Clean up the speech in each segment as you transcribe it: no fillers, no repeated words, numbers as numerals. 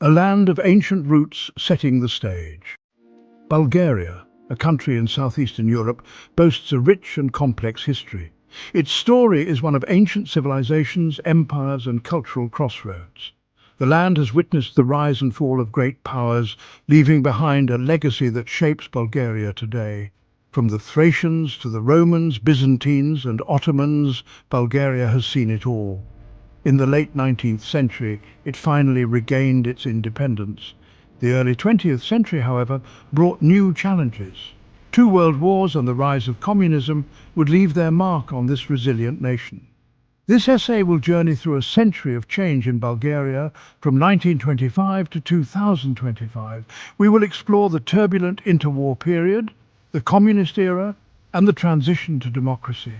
A land of ancient roots setting the stage. Bulgaria, a country in southeastern Europe, boasts a rich and complex history. Its story is one of ancient civilizations, empires, and cultural crossroads. The land has witnessed the rise and fall of great powers, leaving behind a legacy that shapes Bulgaria today. From the Thracians to the Romans, Byzantines, and Ottomans, Bulgaria has seen it all. In the late 19th century, it finally regained its independence. The early 20th century, however, brought new challenges. Two world wars and the rise of communism would leave their mark on this resilient nation. This essay will journey through a century of change in Bulgaria from 1925 to 2025. We will explore the turbulent interwar period, the communist era, and the transition to democracy.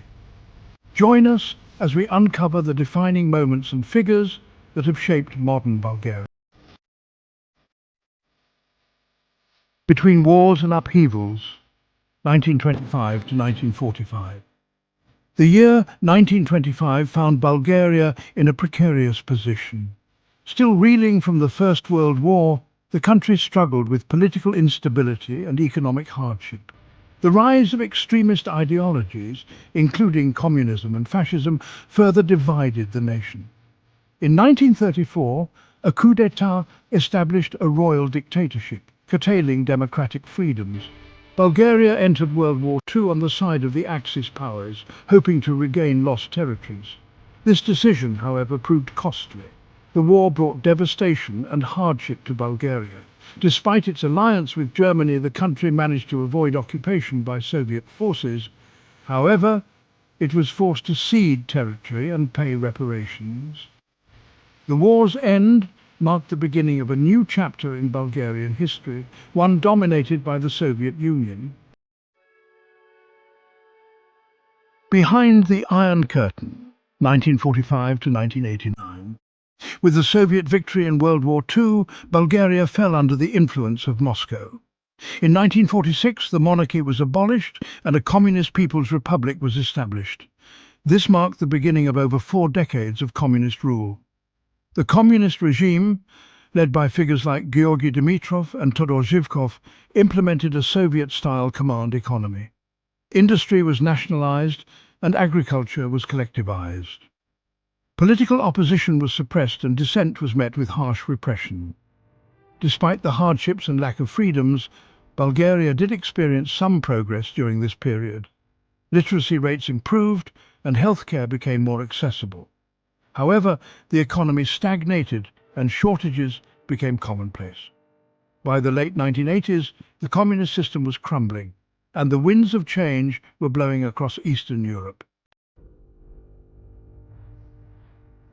Join us as we uncover the defining moments and figures that have shaped modern Bulgaria. Between wars and upheavals, 1925 to 1945. The year 1925 found Bulgaria in a precarious position. Still reeling from the First World War, the country struggled with political instability and economic hardship. The rise of extremist ideologies, including communism and fascism, further divided the nation. In 1934, a coup d'etat established a royal dictatorship, curtailing democratic freedoms. Bulgaria entered World War II on the side of the Axis powers, hoping to regain lost territories. This decision, however, proved costly. The war brought devastation and hardship to Bulgaria. Despite its alliance with Germany, the country managed to avoid occupation by Soviet forces. However, it was forced to cede territory and pay reparations. The war's end marked the beginning of a new chapter in Bulgarian history, one dominated by the Soviet Union. Behind the Iron Curtain, 1945 to 1989. With the Soviet victory in World War II, Bulgaria fell under the influence of Moscow. In 1946, the monarchy was abolished and a communist People's Republic was established. This marked the beginning of over 4 decades of communist rule. The communist regime, led by figures like Georgy Dimitrov and Todor Zhivkov, implemented a Soviet-style command economy. Industry was nationalized and agriculture was collectivized. Political opposition was suppressed and dissent was met with harsh repression. Despite the hardships and lack of freedoms, Bulgaria did experience some progress during this period. Literacy rates improved and healthcare became more accessible. However, the economy stagnated and shortages became commonplace. By the late 1980s, the communist system was crumbling, and the winds of change were blowing across Eastern Europe.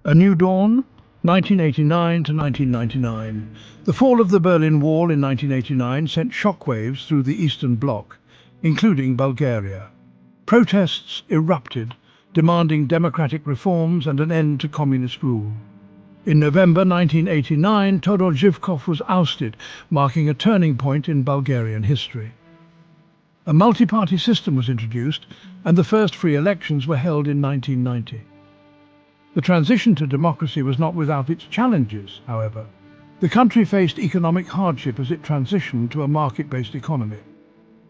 A New Dawn, 1989 to 1999. The fall of the Berlin Wall in 1989 sent shockwaves through the Eastern Bloc, including Bulgaria. Protests erupted, demanding democratic reforms and an end to communist rule. In November 1989, Todor Zhivkov was ousted, marking a turning point in Bulgarian history. A multi-party system was introduced, and the first free elections were held in 1990. The transition to democracy was not without its challenges, however. The country faced economic hardship as it transitioned to a market-based economy.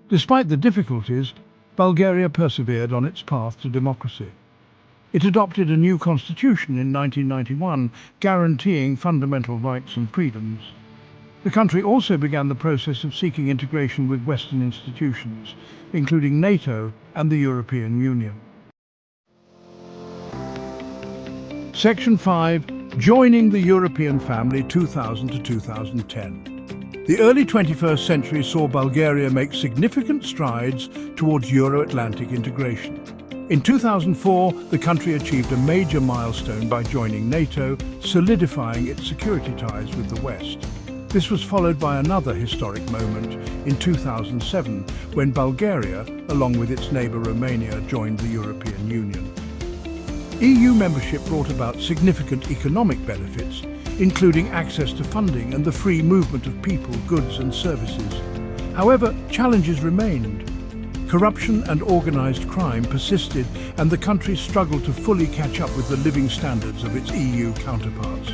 Despite the difficulties, Bulgaria persevered on its path to democracy. It adopted a new constitution in 1991, guaranteeing fundamental rights and freedoms. The country also began the process of seeking integration with Western institutions, including NATO and the European Union. Section 5. Joining the European Family 2000 to 2010. The early 21st century saw Bulgaria make significant strides towards Euro-Atlantic integration. In 2004, the country achieved a major milestone by joining NATO, solidifying its security ties with the West. This was followed by another historic moment in 2007, when Bulgaria, along with its neighbour Romania, joined the European Union. EU membership brought about significant economic benefits, including access to funding and the free movement of people, goods and services. However, challenges remained. Corruption and organised crime persisted, and the country struggled to fully catch up with the living standards of its EU counterparts.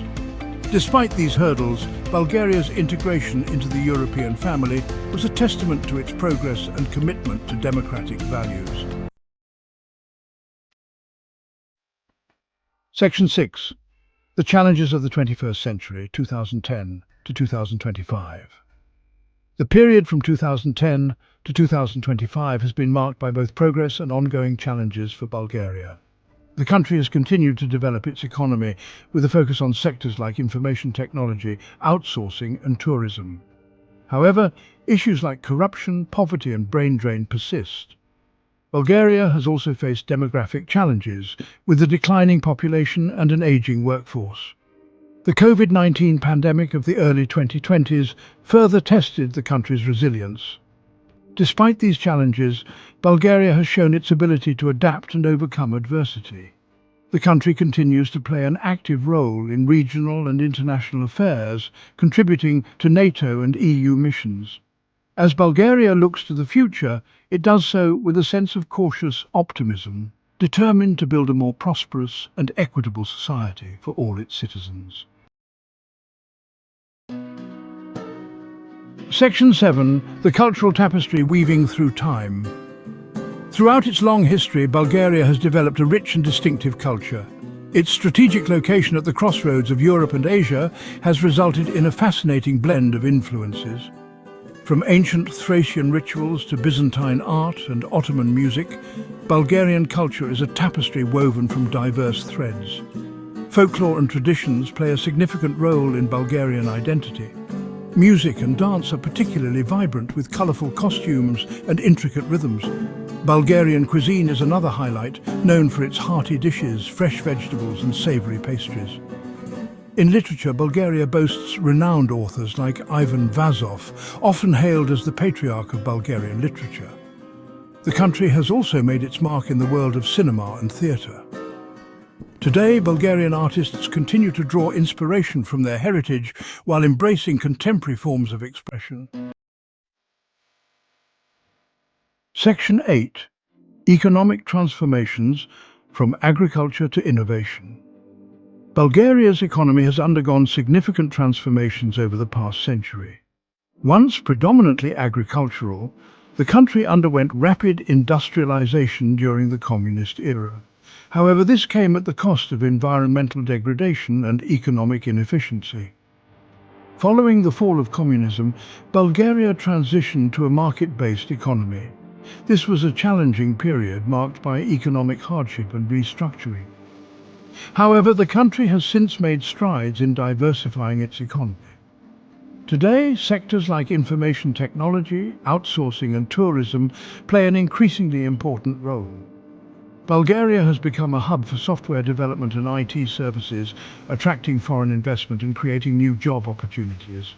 Despite these hurdles, Bulgaria's integration into the European family was a testament to its progress and commitment to democratic values. Section 6. The Challenges of the 21st Century, 2010 to 2025. The period from 2010 to 2025 has been marked by both progress and ongoing challenges for Bulgaria. The country has continued to develop its economy with a focus on sectors like information technology, outsourcing and tourism. However, issues like corruption, poverty and brain drain persist. Bulgaria has also faced demographic challenges, with a declining population and an aging workforce. The COVID-19 pandemic of the early 2020s further tested the country's resilience. Despite these challenges, Bulgaria has shown its ability to adapt and overcome adversity. The country continues to play an active role in regional and international affairs, contributing to NATO and EU missions. As Bulgaria looks to the future, it does so with a sense of cautious optimism, determined to build a more prosperous and equitable society for all its citizens. Section 7. The Cultural Tapestry Weaving Through Time. Throughout its long history, Bulgaria has developed a rich and distinctive culture. Its strategic location at the crossroads of Europe and Asia has resulted in a fascinating blend of influences. From ancient Thracian rituals to Byzantine art and Ottoman music, Bulgarian culture is a tapestry woven from diverse threads. Folklore and traditions play a significant role in Bulgarian identity. Music and dance are particularly vibrant, with colourful costumes and intricate rhythms. Bulgarian cuisine is another highlight, known for its hearty dishes, fresh vegetables and savoury pastries. In literature, Bulgaria boasts renowned authors like Ivan Vazov, often hailed as the patriarch of Bulgarian literature. The country has also made its mark in the world of cinema and theatre. Today, Bulgarian artists continue to draw inspiration from their heritage while embracing contemporary forms of expression. Section 8. Economic Transformations from Agriculture to Innovation. Bulgaria's economy has undergone significant transformations over the past century. Once predominantly agricultural, the country underwent rapid industrialization during the communist era. However, this came at the cost of environmental degradation and economic inefficiency. Following the fall of communism, Bulgaria transitioned to a market-based economy. This was a challenging period marked by economic hardship and restructuring. However, the country has since made strides in diversifying its economy. Today, sectors like information technology, outsourcing and tourism play an increasingly important role. Bulgaria has become a hub for software development and IT services, attracting foreign investment and creating new job opportunities.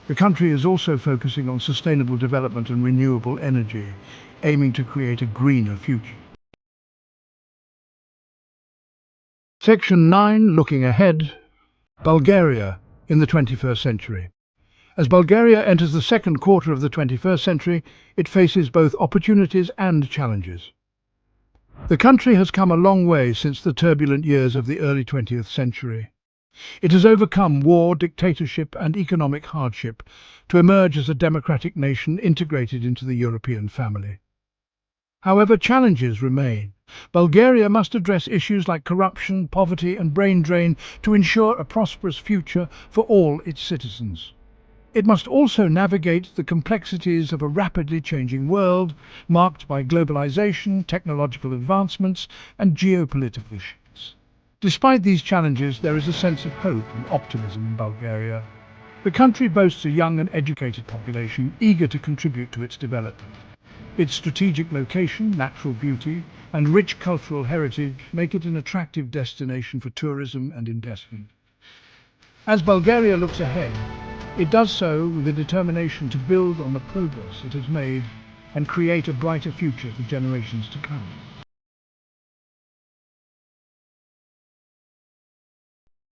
The country is also focusing on sustainable development and renewable energy, aiming to create a greener future. Section 9. Looking ahead. Bulgaria in the 21st century. As Bulgaria enters the second quarter of the 21st century, it faces both opportunities and challenges. The country has come a long way since the turbulent years of the early 20th century. It has overcome war, dictatorship and economic hardship to emerge as a democratic nation integrated into the European family. However, challenges remain. Bulgaria must address issues like corruption, poverty and brain drain to ensure a prosperous future for all its citizens. It must also navigate the complexities of a rapidly changing world, marked by globalization, technological advancements, and geopolitical shifts. Despite these challenges, there is a sense of hope and optimism in Bulgaria. The country boasts a young and educated population eager to contribute to its development. Its strategic location, natural beauty, and rich cultural heritage make it an attractive destination for tourism and investment. As Bulgaria looks ahead, it does so with a determination to build on the progress it has made and create a brighter future for generations to come.